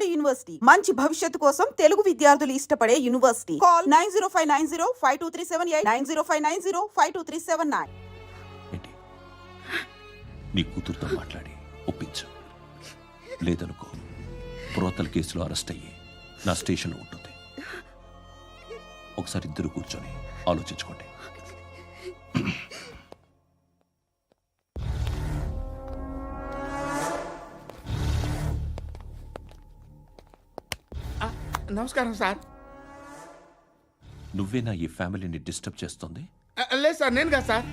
నాడు యూనివర్సిటీ మంచి భవిష్యత్తు కోసం తెలుగు విద్యార్థులు ఇష్టపడే యూనివర్సిటీ. కాల్ 9059052378 9059052379. ఏంటి నీ కూతురుతో మాట్లాడి ఒప్పించు. లేదనుకో ప్రోతల కేసులో అరెస్ట్ అయ్యి నా స్టేషన్లో ఉంటుంది. ఒకసారి ఇద్దరు కూర్చొని ఆలోచించుకోండి. నమస్కారం సార్. నువ్వేనా ఈ ఫ్యామిలీని డిస్టర్బ్ చేస్తుంది? లేదు సార్, నేను కాదు సార్.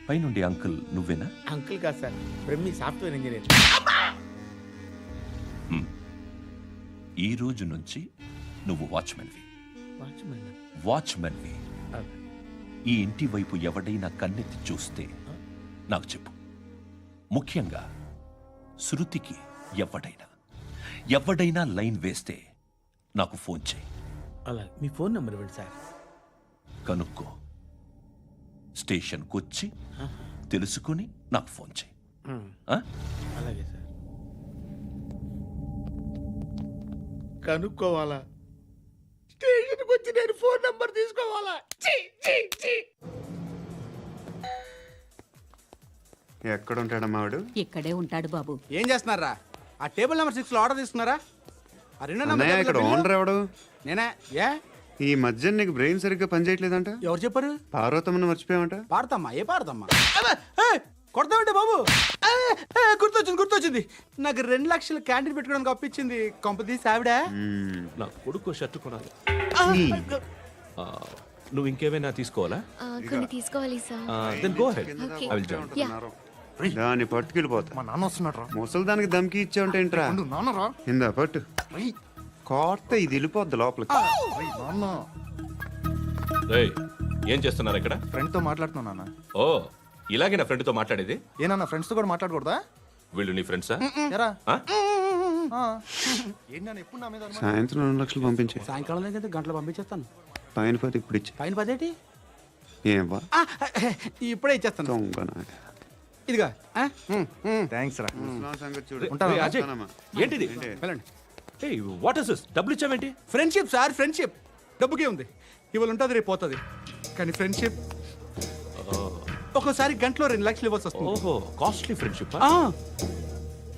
పైనుండి అంకుల్ నువ్వేనా? అంకుల్ కాదు సార్, బ్రహ్మి సాఫ్ట్వేర్ ఇంజనీర్. ఈ రోజు నుంచి నువ్వు వాచ్మెన్వి. ఈ ఇంటి వైపు ఎవడైనా కన్నెత్తి చూస్తే నాకు చెప్పు. ముఖ్యంగా శృతికి ఎవడైనా లైన్ వేస్తే నాకు ఫోన్ చేయి. అలా మీ ఫోన్ నెంబర్ ఇవ్వండి సార్. కనుక్కో, స్టేషన్కి వచ్చి తెలుసుకుని నాకు ఫోన్ చేయి. అలాగే సార్. కనుక్కోవాలా? స్టేషన్కి వచ్చి నేను ఫోన్ నెంబర్ తీసుకోవాలా? ఎక్కడ ఉంటాడమ్మా వాడు? ఇక్కడే ఉంటాడు బాబు. ఏం చేస్తున్నారా? ఆ టేబుల్ నెంబర్ 6 లో ఆర్డర్ తీసుకున్నారా? ఆ రెండో అన్నయ్య, ఇక్కడ ఓనర్ ఎవడు? నేనే. ఏ ఈ మధ్య నీకు బ్రెయిన్ సరిగ్గా పనిచేయట్లేదంట. ఎవరు చెప్పారు? పార్వతమ్మను మర్చిపోయామంట. పాడతామ్మా? ఏ పాడతామ్మా? కొడతామంటే బాబు. గుర్తొచ్చింది. నాకు 2 లక్షలు క్యాంటీన్ పెట్టుకోవడానికి అప్పించింది కొంపదీసి ఆవిడ. నా కొడుకు షర్టు కొనాలి. నువ్వు ఇంకేమైనా తీసుకోవాలా? కొన్ని తీసుకోవాలి sir. Then go ahead. I will join. దాన్ని పట్టుకెళ్ళిపోతా. మా నాన్న వస్తున్నాడు. ముసలి దానికి దమ్కి ఇచ్చావుంటే ఏంట్రా? నాన్నరా ఇందా పట్టు. కోర్త ఇది వెళ్ళిపోద్ది లోపలికి. ఏం చేస్తున్నారు ఇక్కడ? ఫ్రెండ్ తో మాట్లాడుతున్నా నాన్న. ఓ, ఇలాగే నా ఫ్రెండ్ తో మాట్లాడేది? ఏనా ఫ్రెండ్స్ తో కూడా మాట్లాడకూడదా? వీళ్ళు నీ ఫ్రెండ్సా? ఎప్పుడు నా మీద సాయంత్రం 2 లక్షలు పంపించే. సాయంకాలం దగ్గర గంటలు పంపించేస్తాను. పైన 10 ఇప్పుడు ఇచ్చే. పైన 10 ఏంటి? ఏం వా ఇప్పుడే ఇచ్చేస్తాను. ఇదిగా థ్యాంక్స్ రా. ఏంటిది? What is this? డబ్బులు ఇచ్చావేంటి? Friendship sir, friendship. డబ్బుకే ఉంది, ఇవాళ ఉంటుంది రేపు పోతుంది. కానీ ఫ్రెండ్షిప్ ఒక్కోసారి గంటలో 2 లక్షలు ఇవ్వాల్సి వస్తుంది. ఓహో, కాస్ట్లీ ఫ్రెండ్షిప్.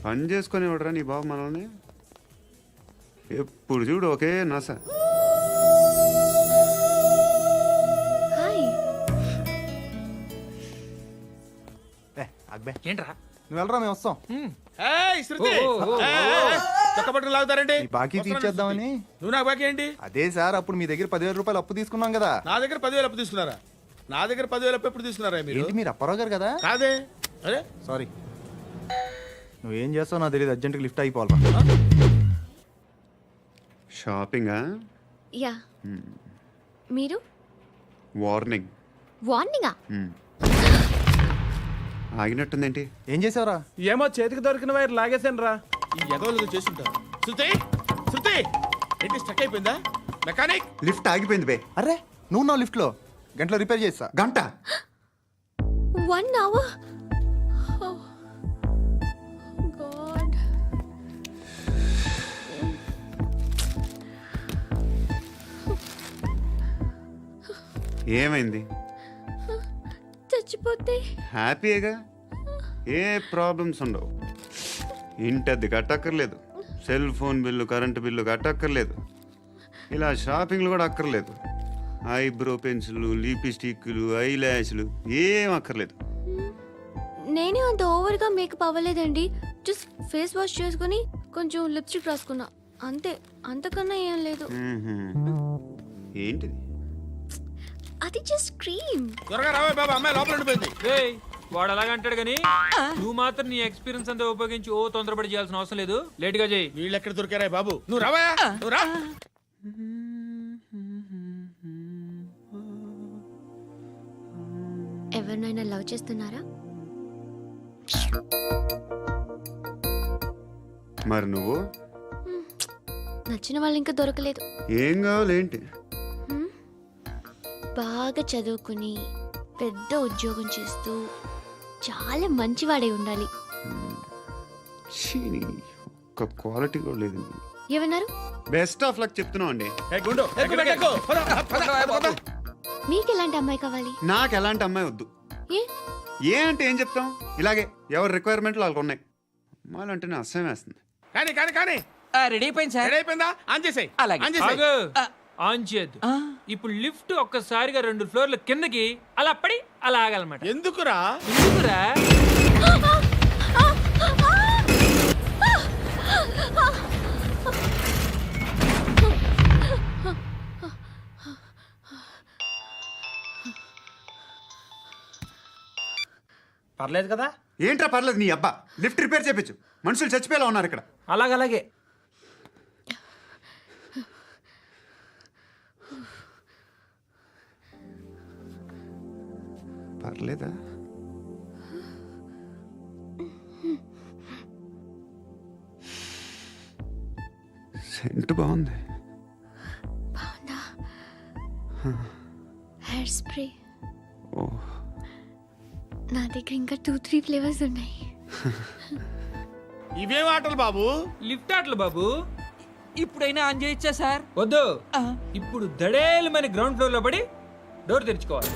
పని చేసుకొని ఇవ్వడరా నీ బాబు మనల్ని? ఎప్పుడు చూడు ఒకే నాస. ఏంట్రా నువ్వు వెళ్ళరా, మేము వస్తాం. చక్కబట్టలు లాగుతారండి. బాకీ తీర్చేద్దామని. నువ్వు నాకు బాకీ ఏంటి? అదే సార్, అప్పుడు మీ దగ్గర 10,000 రూపాయలు అప్పు తీసుకున్నాం కదా. నా దగ్గర 10,000 అప్పు తీసుకున్నారా? నా దగ్గర 10,000 అప్పు ఎప్పుడు తీసుకున్నారా మీరు? ఏంటి మీరు అప్పారావు గారు కదా? కాదే. అరే సారీ. నువ్వేం చేస్తావు నాకు తెలియదు, అర్జెంట్గా లిఫ్ట్ అయిపోవాలి. షాపింగా? యా. మీరు? వార్నింగా ఆగినట్టుందేంటి? ఏం చేసావురా? ఏమో చేతికి దొరికిన వైర్ లాగేసాను రా. ఈ ఎగవలు చేస్తుంటారు. శృతి ఏంటి స్టక్ అయిపోయిందా? మెకానిక్. లిఫ్ట్ ఆగిపోయింది బే. అరే నువ్వు నా లిఫ్ట్ లో గంటలో రిపేర్ చేస్తా. గంట? 1 hour. Oh God. ఏమైంది? చచ్చిపోతే హ్యాపీగా, ఏ ప్రాబ్లమ్స్ ఉండవు. ఇంటి అద్దె కట్టక్కర్లేదు, cell phone bill, current bill కట్టక్కర్లేదు, ఇలా షాపింగ్లు కూడా అక్కర్లేదు. ఐబ్రో పెన్సిల్, లిప్స్టిక్లు, ఐ ల్యాష్లు ఏం అక్కర్లేదు. నేనే అంత ఓవర్గా మేకప్ అవ్వలేదండి. జస్ట్ ఫేస్ వాష్ చేసుకుని కొంచెం లిప్స్టిక్ రాసుకున్నా అంతే. అంతకన్నా ఏం లేదు. ఏంటిది? అది జస్ట్ క్రీమ్. త్వరగా రావే బాబా, అమ్మాయి లోపల ఉండిపోయింది. వాడు అలాగంటాడు కానీ నువ్వు మాత్రం నీ ఎక్స్పీరియన్స్ అంతా ఉపయోగించి తొందరపడి చేయాల్సిన అవసరం లేదు. లేట్ గా చేయి. వీళ్ళు ఎక్కడ దొరికారా బాబు? నువ్వు రావా, నువ్వు రా. ఎవరినైనా లవ్ చేస్తున్నారా? మరి నువ్వు? నచ్చిన వాళ్ళు ఇంకా దొరకలేదు. ఏం కావాలేంటి? బాగా చదువుకుని పెద్ద ఉద్యోగం చేస్తూ చాలా మంచివాడే ఉండాలి. ఒక్క క్వాలిటీ కూడా లేదు. ఏమన్నారు? బెస్ట్ ఆఫ్ లక్ చెప్తున్నావు అండి. ఏ గుండు ఎక్కు, ఎక్కు. పద, పద, పద. మీకు ఎలాంటి అమ్మాయి కావాలి? నాకు ఎలాంటి అమ్మాయి వద్దు. ఏ ఏ అంటే ఏం చెప్తాం, ఇలాగే ఎవరి రిక్వైర్మెంట్లు వాళ్ళకు ఉన్నాయి. అమ్మాయిలు అంటేనే అసహ్యం వేస్తుంది. కానీ కానీ కానీ రెడీ అయిపోయింది సార్. రెడీ అయిపోయిందా? ఆన్ చేసేయ్. అలాగే. ఆన్ చేసేయ్. ఆగు. ఆన్ చేయద్దు. ఇప్పుడు లిఫ్ట్ ఒక్కసారిగా 2 ఫ్లోర్ల కిందకి అలా పడి అలా ఆగాలన్నమాట. ఎందుకురా? ఎందుకురా? పర్లేదు కదా? ఏంట్రా పర్లేదు నీ అబ్బా, లిఫ్ట్ రిపేర్ చేయించు. మనుషులు చచ్చిపోయేలా ఉన్నారు ఇక్కడ. అలాగలాగే. పర్లేదా? సెంట్ బాగుంది. బాగుందా? Hair spray. ఓ, నా దగ్గర ఇంకా 2-3 ఫ్లేవర్స్ ఉన్నాయి. ఇవేం ఆటలు బాబు? లిఫ్ట్ ఆటలు బాబు. ఇప్పుడైనా ఆన్ చేయొచ్చా సార్? వద్దు. ఇప్పుడు దడేలమైన గ్రౌండ్ ఫ్లోర్ లో పడి డోర్ తెరుచుకోవాలి.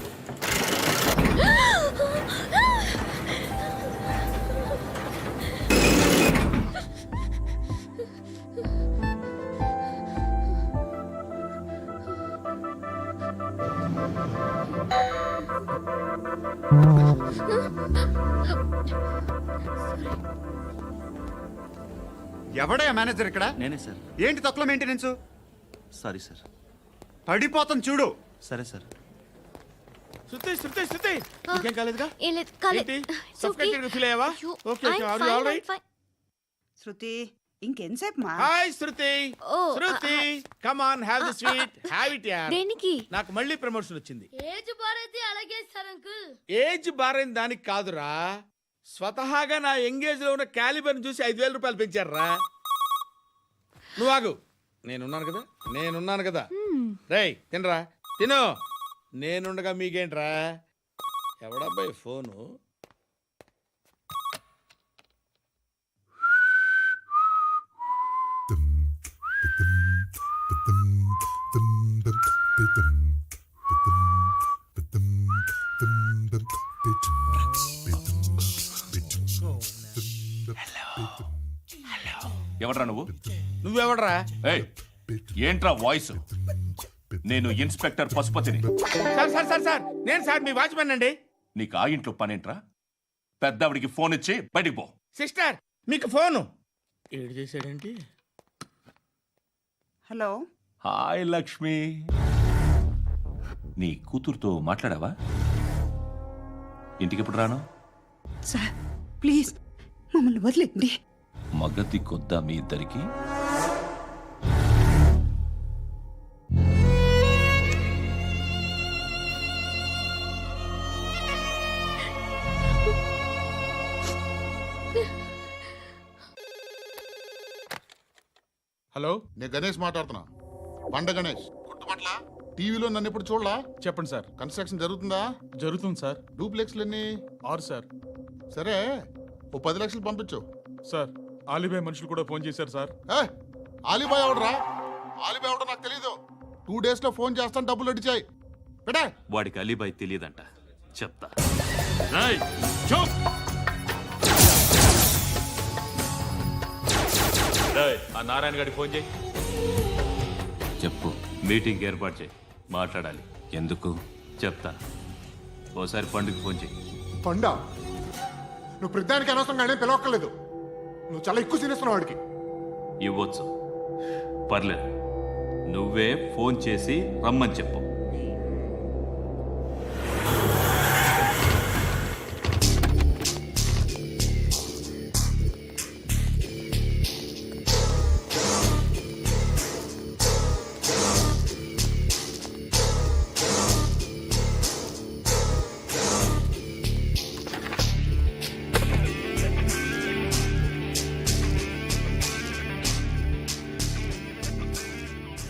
ఎవడయ్యా మేనేజర్ ఇక్కడ? నేనే సార్. ఏంటి తక్కువ మెయింటెనెన్స్? Sorry sir. పడిపోతాం చూడు. సరే సార్. శృతి శృతి శృతి నీకేం కాలేదుగా? ఏం లేదు, కాలేదు. ఏంటి? It's Suffocated okay. గా feel అయ్యావా? అయ్యో, Okay, okay. I'm Are you fine, all right? I'm fine. శృతి ఇంకెంతసేపు మా? Hi Shruti. Oh, Shruti come on have the sweet. Have it యార్. దేనికి? నాకు మళ్ళీ ప్రమోషన్ వచ్చింది. ఏజ్ బారైతే అలాగే సార్ అంకుల్. ఏజ్ బారైన దానికి కాదురా, స్వతహాగా నా ఎంగేజ్ లో ఉన్న క్యాలిబర్ చూసి 5,000 రూపాయలు పెంచారా. నువ్వు ఆగు, నేనున్నాను కదా. రేయ్ తినరా, తిను. నేనుండగా మీకేంట్రా? ఎవడబ్బాయి ఫోను? ఎవడ్రా నువ్వు? నువ్వెవడరా? ఏయ్, ఏంట్రా వాయిస్? నేను ఇన్స్పెక్టర్ పశుపతిని. సార్ సార్ సార్ సార్ నేను సార్ మీ వాచ్మెన్ అండి. నీకు ఆ ఇంట్లో పనేంట్రా? పెద్దవిడికి ఫోన్ ఇచ్చి బయటికి పో. సిస్టర్ మీకు ఫోను. ఏడు చేశాడేంటి? Hello hi Lakshmi. నీ కూతురుతో మాట్లాడావా? ఇంటికి ఎప్పుడు రాను? సార్ ప్లీజ్ మమ్మల్ని వదిలేండి. మగతి కొద్దా మీ ఇద్దరికి? హలో, నేను గణేష్ మాట్లాడుతున్నా. బండ గణేష్ గుర్తుపట్ల? టీవీలో నన్ను ఎప్పుడు చూడలా? చెప్పండి సార్. కన్స్ట్రక్షన్ జరుగుతుందా? జరుగుతుంది సార్. డూప్లెక్స్లు ఎన్ని? 6 సార్. సరే ఓ 10 లక్షలు పంపించు. సార్, ఆలిబాయ్ మనుషులు కూడా ఫోన్ చేశారు సార్. ఆలిబాయ్ ఎవడరా? ఆలిబాయ్ ఎవడో నాకు తెలీదు. 2 days లో ఫోన్ చేస్తాను, డబ్బులు అడిచాయి బేటా. వాడికి అలీబాయ్ తెలియదంట, చెప్తా. ఆ నారాయణ గారికి ఫోన్ చేయి. చెప్పు, మీటింగ్ ఏర్పాటు చేయి, మాట్లాడాలి. ఎందుకు చెప్తా. ఓసారి పండుగ ఫోన్ చేయి. పండా, నువ్వు ప్రతిదానికి అనవసరంగానే పిలవక్కర్లేదు. నువ్వు చాలా ఎక్కువ సీనిస్తున్నావు వాడికి. ఇవ్వచ్చు, పర్లేదు. నువ్వే ఫోన్ చేసి రమ్మని చెప్పు.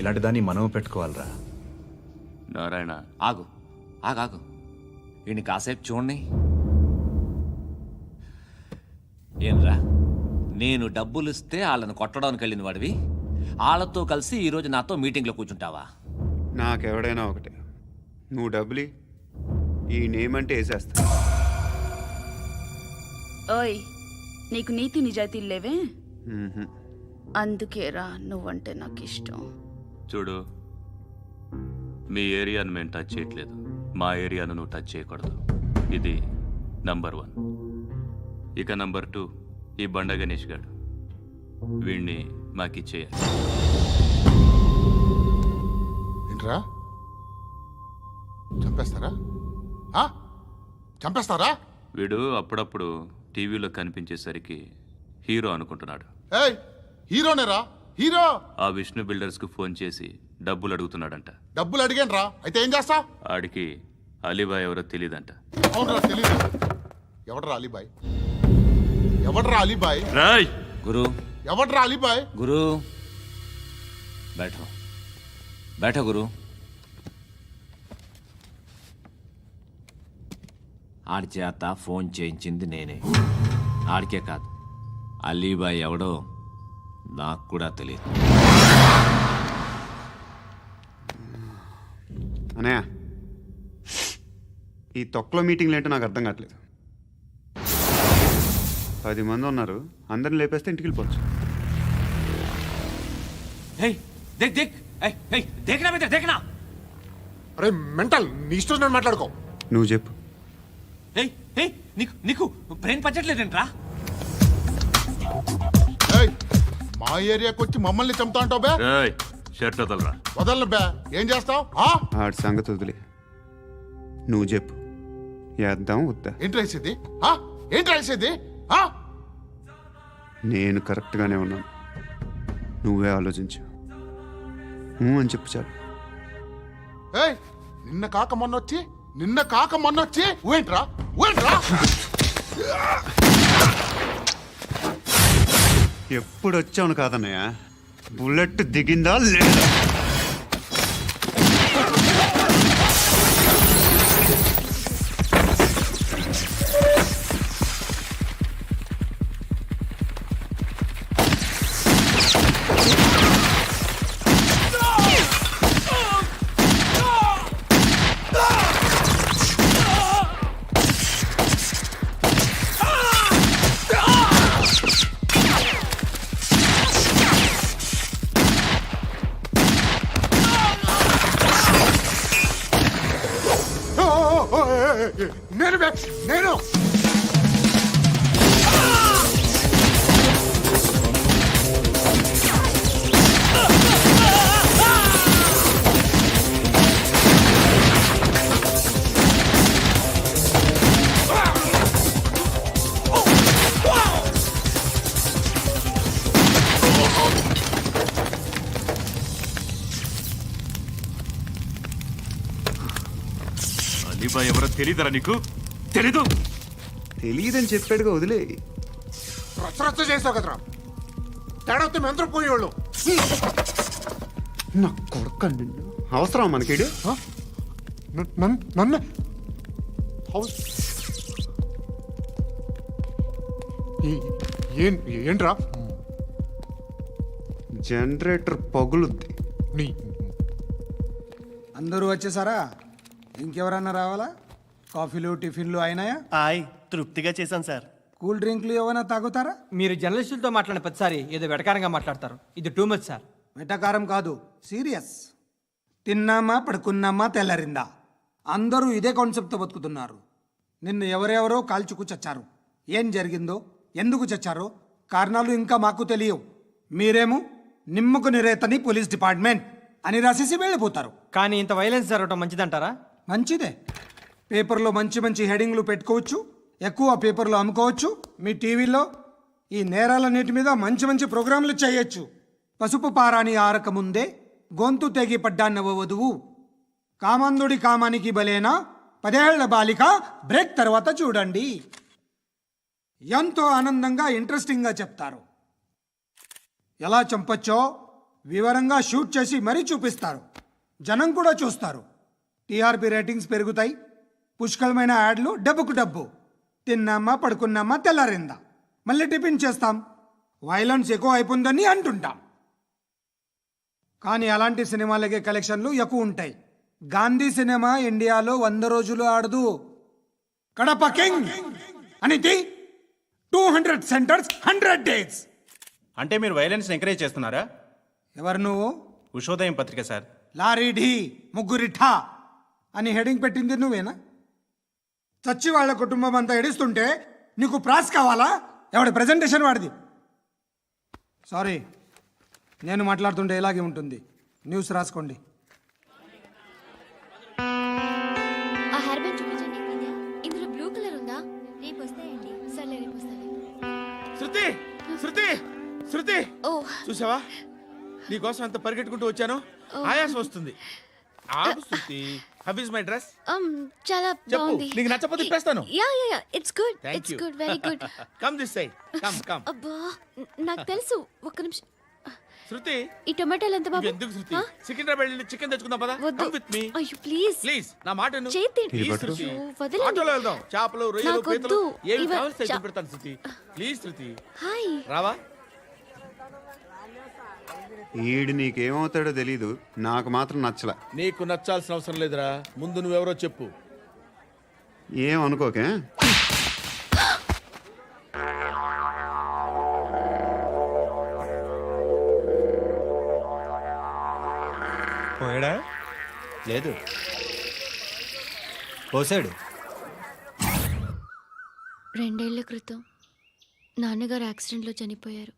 ఇలాంటి దాన్ని మనం పెట్టుకోవాలరా. నారాయణ, ఆగు ఆగాగు. వీడిని కాసేపు చూడండి. ఏంరా, నేను డబ్బులు ఇస్తే వాళ్ళని కొట్టడానికి వెళ్ళిన వాడివి, వాళ్ళతో కలిసి ఈరోజు నాతో మీటింగ్లో కూర్చుంటావా? నాకెవడైనా ఒకటే, నువ్వు డబ్బులి, ఈ నేమ్ అంటే వేసేస్తా. ఓయ్, నీకు నీతి నిజాయితీలు లేవే, మ్మ్హ్మ్. అందుకేరా నువ్వంటే నాకు ఇష్టం. చూడు, మీ ఏరియాను మేము టచ్ చేయట్లేదు, మా ఏరియాను నువ్వు టచ్ చేయకూడదు. ఇది నంబర్ 1. ఇక నంబర్ 2, ఈ బండ గణేష్ గారు, వీణ్ణి మాకిచ్చేయాలి. ఏంట్రా, చంపేస్తారా? చంపేస్తారా? వీడు అప్పుడప్పుడు టీవీలో కనిపించేసరికి హీరో అనుకుంటున్నాడు. ఏయ్, హీరోనేరా, హీరో. ఆ విష్ణు బిల్డర్స్కు ఫోన్ చేసి డబ్బులు అడుగుతున్నాడంట. డబ్బులు అడిగాను రా, అయితే ఏం చేస్తా? ఆడికి అలీబాయ్ ఎవరో తెలియదంట. అవునరా, తెలీదు. ఎవడరా అలీబాయ్? ఎవడరా అలీబాయ్? రాయ్ గురు, ఎవడరా అలీబాయ్? గురు బైఠో, బైఠో గురు. ఆడి చేత ఫోన్ చేయించింది నేనే. ఆడికే కాదు, అలీబాయ్ ఎవడో నాకు కూడా తెలియదు. అనయ్య, ఈ తొక్కలో మీటింగ్లు ఏంటో నాకు అర్థం కావట్లేదు. 10 మంది ఉన్నారు, అందరిని లేపేస్తే ఇంటికి వెళ్ళిపోవచ్చు. దేక్ దేక్, దేకనా బేట, దేకనా. అరే మెంటల్, నీ ఇష్టం నేను మాట్లాడుకో. నువ్వు చెప్పు. నీకు నీకు బ్రెయిన్ పచ్చట్లేదంట్రా? ఏయ్, మా ఏరియాకి వచ్చి మమ్మల్ని చంపుతా అంటావు బే? రాయ్ షర్ట్ వదలరా. వదలను బే, ఏం చేస్తావు? ఆడి సంగతి వదిలే, నువ్వు చెప్పు, వేద్దాం వద్దా? ఏంటి రాసేది? ఏంటి రాసేది? నేను కరెక్ట్గానే ఉన్నాను, నువ్వే ఆలోచించు. అని చెప్పు చాలు. ఏయ్, నిన్న కాక మొన్నొచ్చి ఊయంట్రా, ఊయంట్రా. ఎప్పుడు వచ్చావును కాదన్నయ్య, బుల్లెట్ దిగిందా లేదా? నేను బే, నేను. అలీబాయ్ ఎవరో తెలీదరా నీకు? తెలీదు? తెలియదని చెప్పాడుగా, వదిలే. రచ్చ చేసావు కదరా, తేడా వస్తే మెంతరం పోయేవాళ్ళు. నా కొడుకు అవసరం మనకిడు. నన్ను ఏంట్రా? జనరేటర్ పగులుద్ది. నీ అందరూ వచ్చేసారా? ఇంకెవరన్నా రావాలా? కాఫీలు టిఫిన్లు అయినాయా? తృప్తిగా చేశాను సార్. కూల్ డ్రింక్లు ఏమైనా తాగుతారా? మీరు జర్నలిస్టులతో మాట్లాడిన ప్రతిసారి ఏదో వెటకారంగా మాట్లాడతారు. ఇది టూ మచ్ సార్. వెటకారం కాదు, సీరియస్. తిన్నామా పడుకున్నామా తెల్లరిందా, అందరూ ఇదే కాన్సెప్ట్తో బతుకుతున్నారు. నిన్న ఎవరెవరో కాల్చుకు చచ్చారు. ఏం జరిగిందో, ఎందుకు చచ్చారో కారణాలు ఇంకా మాకు తెలియవు. మీరేమో నిమ్మకు నిరేతని పోలీస్ డిపార్ట్మెంట్ అని రాసేసి వెళ్ళిపోతారు. కానీ ఇంత వైలెన్స్ జరగటం మంచిదంటారా? మంచిదే. పేపర్లో మంచి మంచి హెడింగ్లు పెట్టుకోవచ్చు, ఎక్కువ పేపర్లు అమ్ముకోవచ్చు. మీ టీవీలో ఈ నేరాలన్నిటి మీద మంచి మంచి ప్రోగ్రాంలు చేయొచ్చు. పసుపు పారాని ఆరక ముందే గొంతు తెగి పడ్డాన్నవ వధువు, కామందుడి కామానికి బలేనా 10 ఏళ్ల బాలిక బ్రేక్ తర్వాత చూడండి. ఎంతో ఆనందంగా ఇంట్రెస్టింగ్గా చెప్తారు. ఎలా చంపచ్చో వివరంగా షూట్ చేసి మరీ చూపిస్తారు. జనం కూడా చూస్తారు. టీఆర్పీ రేటింగ్స్ పెరుగుతాయి. పుష్కలమైన యాడ్లు, డబ్బుకు డబ్బు. తిన్నామా పడుకున్నామా తెల్లారిందా, మళ్ళీ టిఫిన్ చేస్తాం. వైలెన్స్ ఎక్కువ అయిపోయిందని అంటుంటాం. కానీ అలాంటి సినిమాలకే కలెక్షన్లు ఎక్కువ ఉంటాయి. గాంధీ సినిమా ఇండియాలో 100 రోజులు ఆడదు. కడప కింగ్ అనేది 200 సెంటర్స్ 100 డేస్. అంటే మీరు వైలెన్స్ ఎంకరేజ్ చేస్తున్నారా? ఎవరు నువ్వు? ఉషోదయం పత్రిక సార్. లారీ ఢీ ముగ్గురిఠా అని హెడింగ్ పెట్టింది నువ్వేనా? చచ్చి వాళ్ళ కుటుంబం అంతా ఎడుస్తుంటే నీకు ప్రాస్ కావాలా? ఎవడి ప్రజెంటేషన్ వాడిది. సారీ, నేను మాట్లాడుతుంటే ఇలాగే ఉంటుంది. న్యూస్ రాసుకోండి. ఆ హెయిర్ బ్యాండ్ చూపించండి. ఇందులో బ్లూ కలర్ ఉందా? రేపు వస్తాయండి. సర్లే, రేపు వస్తాయి. శృతి శృతి శృతి ఓ చూసావా, నీకోసం ఎంత పరిగెట్టుకుంటూ వచ్చాను. ఆయాసం వస్తుంది. ఆగు Shruti. How is my dress? చాలా చెప్పు. బాగుంది. నీకు నచ్చకపోతే తిప్పేస్తాను. Yeah yeah yeah, it's good. Thank it's you. Good, very good. Come this side. Come come. అబ్బా, నాకు తెలుసు. ఒక్క నిమిషం. శృతి ఈ టొమాటోలు ఎంత బాబు? ఎందుకు శృతి? ఆ? సికింద్రాబాద్ వెళ్ళి చికెన్ తెచ్చుకుందాం పదా. వద్దు. కమ్ విత్ మీ అయ్యో ప్లీజ్. ప్లీజ్. నా మాట విను. చేతి Please, పట్టు. శృతి. అయ్యో, వదలండి. ఆటోలో వెళ్దాం. చేపలు, రొయ్యలు, నాకు పీతలు వద్దు. ఏమి ఇవ- కావాలి చా- పెడతాను శృతి. Please Shruti. హాయ్. రావా? ఈడు నీకేమవుతాడో తెలీదు, నాకు మాత్రం నచ్చలా. నీకు నచ్చాల్సిన అవసరం లేదురా. ముందు నువ్వెవరో చెప్పు. ఏం అనుకోకే. పోయాడా? లేదు, పోసాడు. 2 ఏళ్ల క్రితం నాన్నగారు యాక్సిడెంట్లో చనిపోయారు.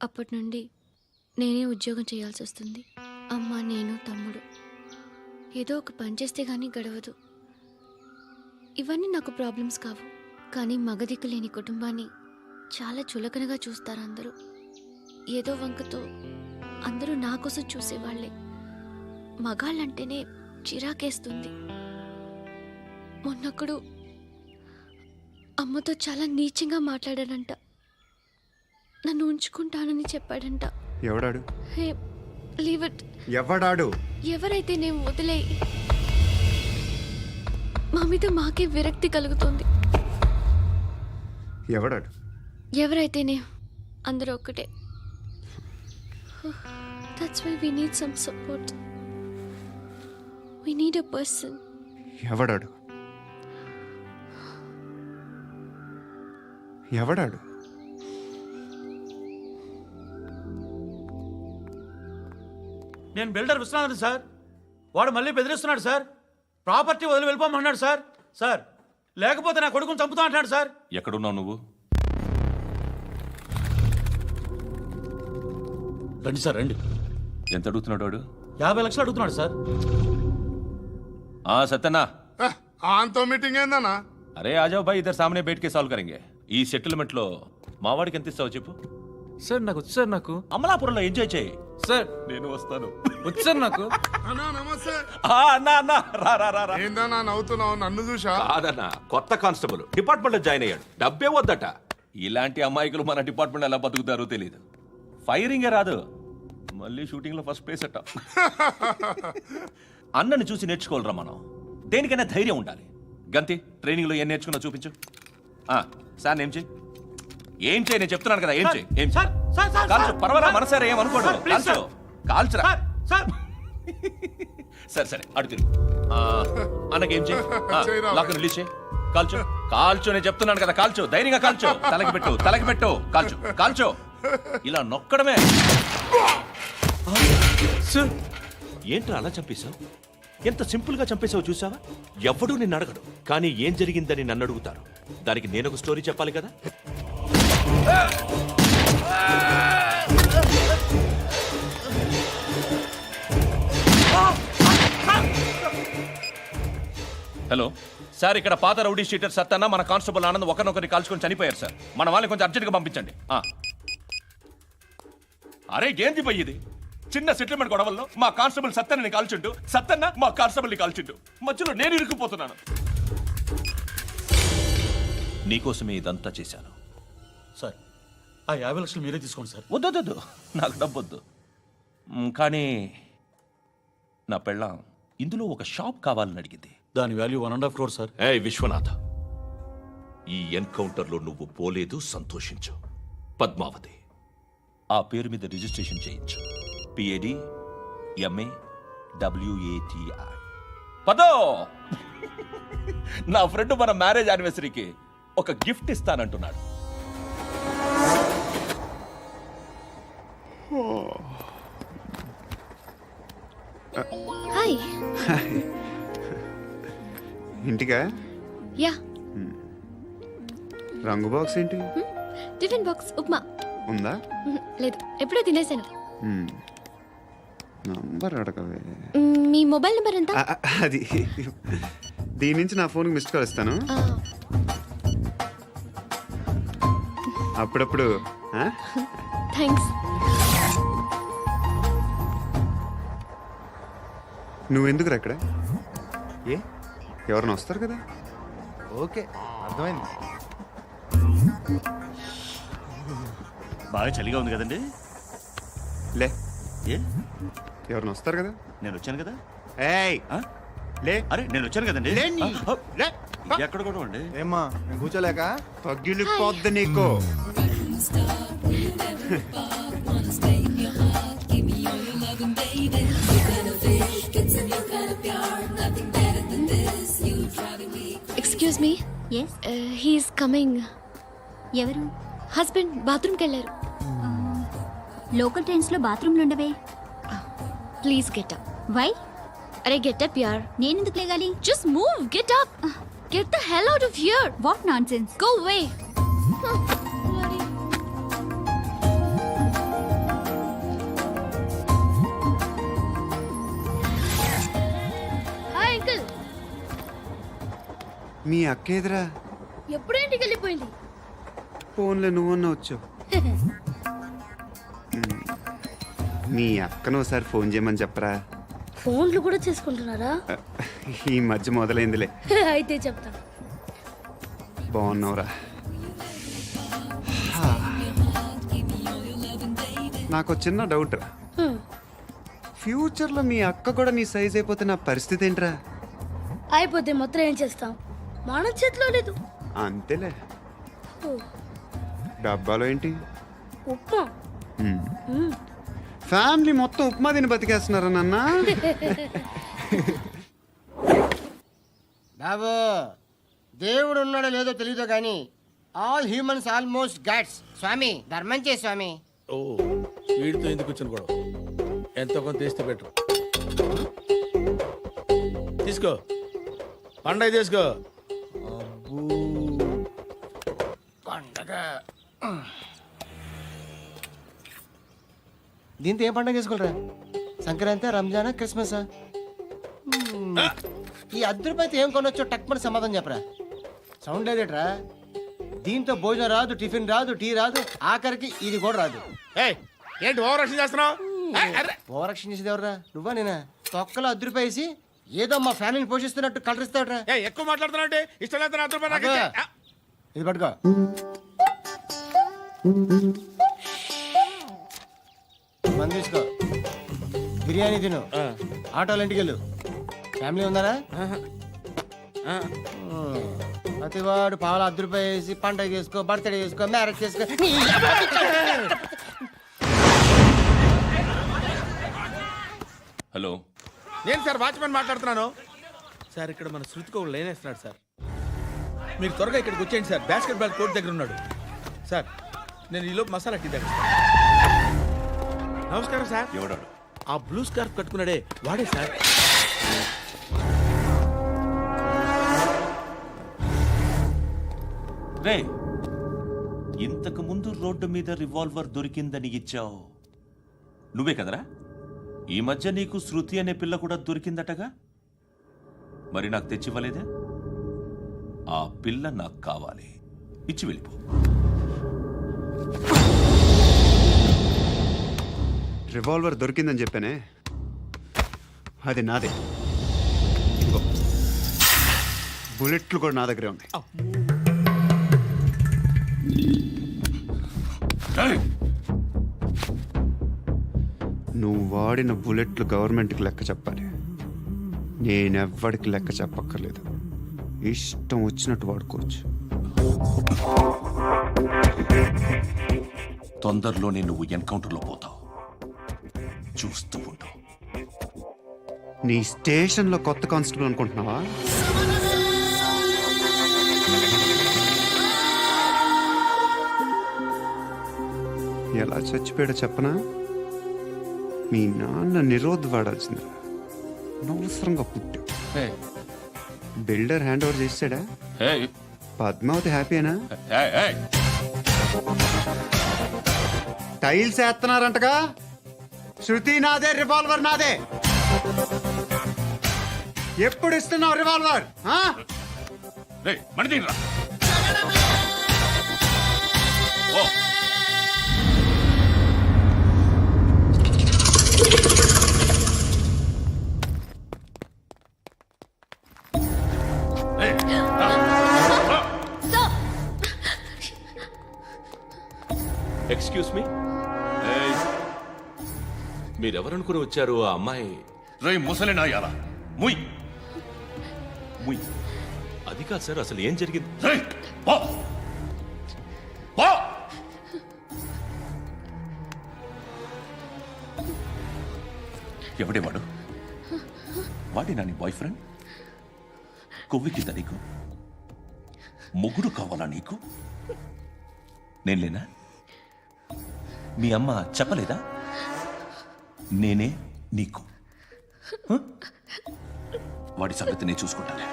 అప్పటి నుండి నేనే ఉద్యోగం చేయాల్సి వస్తుంది. అమ్మ, నేను, తమ్ముడు ఏదో ఒక పని చేస్తే కానీ గడవదు. ఇవన్నీ నాకు ప్రాబ్లమ్స్ కావు, కానీ మగదిక్కు లేని కుటుంబాన్ని చాలా చులకనగా చూస్తారు అందరూ. ఏదో వంకతో అందరూ నా కోసం చూసేవాళ్లే. మగాళ్ళంటేనే చిరాకేస్తుంది. మొన్నొక్కడు అమ్మతో చాలా నీచంగా మాట్లాడాడంట. నన్ను ఉంచుకుంటానని చెప్పాడంట. ఎవడాడు? హే, లీవ్ ఇట్. ఎవడాడు? ఎవరైతే నేను వదిలే. మా మీద మాకే విరక్తి కలుగుతుంది. ఎవడాడు? ఎవరైతేనే అందరూ ఒక్కటే. That's why we need some support. We need a person. ఎవడాడు? ఎవడాడు? నేను బిల్డర్ విశ్వనాథన్ సార్. వాడు మళ్ళీ బెదిరిస్తున్నాడు సార్. ప్రాపర్టీ వదిలి వెళ్ళిపోమన్నాడు సార్. సార్, లేకపోతే నా కొడుకుని చంపుతా అంటున్నాడు సార్. ఎక్కడున్నావు నువ్వు? రండి సార్, రండి. ఎంత అడుగుతున్నాడు వాడు? 50 లక్షలు అడుగుతున్నాడు సార్. సత్యనా, ఆంతో మీటింగ్ ఏందన్నా? అరే ఆజావ్ భాయ్, ఇద్దరు సామనే బయట కే సాల్వ్ కరెంగే. ఈ సెటిల్మెంట్ లో మావాడికి ఎంత ఇస్తావు చెప్పు. సార్ నాకు వచ్చు సార్. నాకు అమలాపురంలో ఎంజాయ్ చేయి. సార్ నేను వస్తాను. వచ్చు సార్. నాకు అన్నా నమస్తే. అన్నా అన్నా, రా రా రా రా. ఏందన్నా నవ్వుతున్నావు? నన్ను చూసా? కాదన్నా, కొత్త కానిస్టేబుల్ డిపార్ట్మెంట్ లో జాయిన్ అయ్యాడు. డబ్బే వద్దట. ఇలాంటి అమాయకులు మన డిపార్ట్మెంట్ ఎలా బతుకుతారో తెలియదు. ఫైరింగే రాదు, మళ్ళీ షూటింగ్ లో ఫస్ట్ ప్లేస్ అట్ట. అన్నని చూసి నేర్చుకోవాలరా మనం. దేనికైనా ధైర్యం ఉండాలి. గంతి, ట్రైనింగ్ లో ఏం నేర్చుకున్నా చూపించు. సార్ ఏం చేయి, ఏం చేయి, నేను చెప్తున్నాను కదా. ఏం చేయి, ఏం చేయి. కాల్చు, పర్వాలా, మనసారా ఏమనుకోడు. కాల్చు, కాల్చురా. సరే సరే, అడు తిరుగు. అన్నకేం చేయి, లాక్ రిలీజ్ చేయి. కాల్చు, కాల్చు, నేను చెప్తున్నాను కదా. కాల్చు, ధైర్యంగా కాల్చు. తలకి పెట్టు, తలకి పెట్టు. కాల్చు, కాల్చు. ఇలా నొక్కడమే. ఏంట్రా అలా చంపేశావు? ఎంత సింపుల్ గా చంపేశావు చూసావా? ఎవడూ నిన్ను అడగడు, కానీ ఏం జరిగిందని నన్ను అడుగుతారు. దానికి నేను ఒక స్టోరీ చెప్పాలి కదా. హలో సార్, ఇక్కడ పాత రౌడీ షీటర్ సత్తన్న, మన కానిస్టేబుల్ ఆనంద్ ఒకరినొకరిని కాల్చుకొని చనిపోయారు సార్. మన వాళ్ళని కొంచెం అర్జెంట్గా పంపించండి. అరే ఏంది పోయి ఇది? చిన్న సెటిల్మెంట్ గొడవల్లో మా కానిస్టేబుల్ సత్తన్నని కాల్చుంటూ, సత్తన్న మా కానిస్టేబుల్ని కాల్చుంటూ, మధ్యలో నేను ఇరుక్కుపోతున్నాను. నీకోసమే ఇదంతా చేశాను సార్, ఆ 50 లక్షలు మీరే తీసుకోండి సార్. వద్దొద్దు, నాకు డబ్బొద్దు. కానీ నా పెళ్ళాం ఇందులో ఒక షాప్ కావాలని అడిగింది. దాని వాల్యూ 1.5 crore సార్. ఏ విశ్వనాథ, ఈ ఎన్కౌంటర్లో నువ్వు పోలేదు, సంతోషించు. పద్మావతి, ఆ పేరు మీద రిజిస్ట్రేషన్ చేయించు. పిఏడి ఎంఏ WATI. పదో నా ఫ్రెండ్ మన మ్యారేజ్ యానివర్సరీకి ఒక గిఫ్ట్ ఇస్తానంటున్నాడు. హాయ్. ఇంటికా? యా. రంగు బాక్స్ ఏంటి టిఫిన్ బాక్స్ ఉప్మా. ఉందా? లేదు, ఎప్పుడో తినేసాను. నంబర్ అడగవే. మీ మొబైల్ నెంబర్ ఎంత? అది దీని నుంచి నా ఫోన్కి మిస్డ్ కాల్ ఇస్తాను. అప్పుడప్పుడు థ్యాంక్స్. నువ్వెందుకు అక్కడ? ఏ ఎవరైనా వస్తారు కదా? ఓకే, అర్థమైంది. బాగా చలిగా ఉంది కదండి. లే, ఏ ఎవరైనా వస్తారు కదా? నేను వచ్చాను కదా. ఏయ్ లే. అరే నేను వచ్చాను కదండి. లే నీ. లే. ఎక్కడ కూడా అండి. ఏమ్మా నేను కూర్చోలేక? పగిలిపోద్ది నీకు. Excuse me. Yes, he's coming. ఎవరు? హస్బెండ్ బాత్రూమ్కి వెళ్ళారు. లోకల్ ట్రైన్స్ లో బాత్రూమ్లు ఉండవే. Please get up. వై? అరే గెట్ అప్ యార్. నేనెందుకు లేగాలి? Just move, get up. Get the hell out of here. What nonsense. Go away. Hi uncle. మీ అక్క ఎదురా? ఎప్పుడు ఇంటికి వెళ్ళిపోయింది? ఫోన్లో నువ్వన్నా వచ్చావు. మీ అక్కను ఒకసారి ఫోన్ చేయమని చెప్పరా. ఫోన్లు కూడా చేసుకుంటున్నారా? ఈ మధ్య మొదలైందిలే. అయితే చెప్తా. బాగున్నావురా? నాకు చిన్న డౌట్. ఫ్యూచర్లో మీ అక్క కూడా నీ సైజ్ అయిపోతే నా పరిస్థితి ఏంట్రా? అయిపోతే మొత్తం ఏం చేస్తాం? మన చేతిలో లేదు. అంతేలే. డబ్బాలో ఏంటి? ఉప్మా. ఫ్యామిలీ మొత్తం ఉప్మా తిని బతికేస్తున్నారా నాన్న? బాబు, దేవుడు ఉన్నాడో లేదో తెలియదు కానీ ఆల్ హ్యూమన్స్ ఆల్మోస్ట్ గాడ్స్. స్వామి ధర్మం చే స్వామి. ఓ వీడితో ఎందుకు కూర్చొని కూడా ఎంతో కొంత తీస్తే బెటర్. తీసుకో, పండగ తీసుకో. పండగ దీంతో ఏం పండగ చేసుకోలేరా? సంక్రాంతి, రంజానా, క్రిస్మసా? ఈ అద్దరిపైతే ఏం కొనొచ్చో టక్మని సమాధానం చెప్పరా. సౌండ్ లేదేట్రా? దీంతో భోజనం రాదు, టిఫిన్ రాదు, టీ రాదు, ఆఖరికి ఇది కూడా రాదు. ఏయ్, ఏంటి ఓవర్ యాక్షన్ చేస్తున్నావు? ఓవరాక్షన్ చేసేది ఎవరా? నువ్వా నేనా? తొక్కలో అద్దరిపేసి ఏదో మా ఫ్యామిలీని పోషిస్తున్నట్టు కలరిస్తావుట్రా. ఎక్కువ మాట్లాడుతున్నావు. ఇష్టం లేదు నా రూపాయలు నాకు అబ్బా. ఇచ్చే. ఇది పట్టుకో. మంది తీసుకో, బిర్యానీ తిను, ఆటోలు ఇంటికి వెళ్ళు. ఫ్యామిలీ ఉందారా? ప్రతివాడు పావులు ₹10 వేసి పండగ చేసుకో, బర్త్డే చేసుకో, మ్యారేజ్ చేసుకో. హలో, నేను సార్ వాచ్మెన్ మాట్లాడుతున్నాను. సార్ ఇక్కడ మన శృతికి ఒక లైన్ వేస్తున్నాడు సార్. మీరు త్వరగా ఇక్కడికి వచ్చేయండి సార్. బాస్కెట్ బాల్ కోర్ట్ దగ్గర ఉన్నాడు సార్. నేను ఈలోపు మసాలా టీ దగ్గర. నమస్కారం సార్. ఎవడాడు? ఆ బ్లూ స్కార్ఫ్ కట్టుకున్నాడే వాడే సార్. రే, ఇంతకు ముందు రోడ్డు మీద రివాల్వర్ దొరికిందని ఇచ్చావు నువ్వే కదరా? ఈ మధ్య నీకు శృతి అనే పిల్ల కూడా దొరికిందటగా? మరి నాకు తెచ్చివ్వలేదే? ఆ పిల్ల నాకు కావాలి, ఇచ్చి వెళ్ళిపో. రివాల్వర్ దొరికిందని చెప్పానే, అది నాదే. ఇదిగో, బుల్లెట్లు కూడా నా దగ్గరే ఉన్నాయి. నువ్వు వాడిన బుల్లెట్లు గవర్నమెంట్కి లెక్క చెప్పాలి. నేనెవ్వడికి లెక్క చెప్పక్కర్లేదు. ఇష్టం వచ్చినట్టు వాడుకోవచ్చు. తొందరలోనే నువ్వు ఎన్కౌంటర్లో పోతావు. చూస్తూ ఉండు. నీ స్టేషన్లో కొత్త కానిస్టేబుల్ అనుకుంటున్నావా? ఎలా చచ్చిపోయాడో చెప్పనా? మీ నాన్న నిరోధ్ వాడాల్సిందిరా, అనవసరంగా పుట్టావు. బిల్డర్ హ్యాండ్ ఓవర్ చేసాడా? పద్మావతి హ్యాపీనా? టైల్స్ వేస్తున్నారంటగా? శృతి నాదే, రివాల్వర్ నాదే. ఎప్పుడు ఇస్తున్నావు రివాల్వర్? ఎక్స్క్యూజ్ మీ, మీరెవరనుకుని వచ్చారు? ఆ అమ్మాయి రై ముసలి నాయాల ముయ్. ముయ్. అది కాదు సార్, అసలు ఏం జరిగింది? రేయ్, పో. పో. ఎవడే వాడు? వాడేనా నీ బాయ్ ఫ్రెండ్? కొవ్వికింద నీకు? మొగుడు కావాలా నీకు? నేను లేనా? మీ అమ్మ చెప్పలేదా నేనే నీకు? వాడి సంగతి నేను చూసుకుంటానే.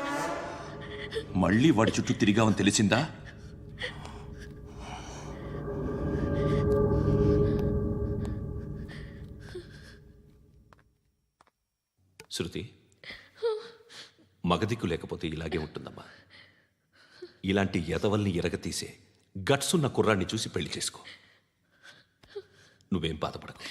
మళ్ళీ వాడి చుట్టూ తిరిగావని తెలిసిందా? శృతి, మగదిక్కు లేకపోతే ఇలాగే ఉంటుందమ్మా. ఇలాంటి ఎదవల్ని ఎరగతీసే గట్సున్న కుర్రాన్ని చూసి పెళ్లి చేసుకో. నువ్వేం బాధపడకు.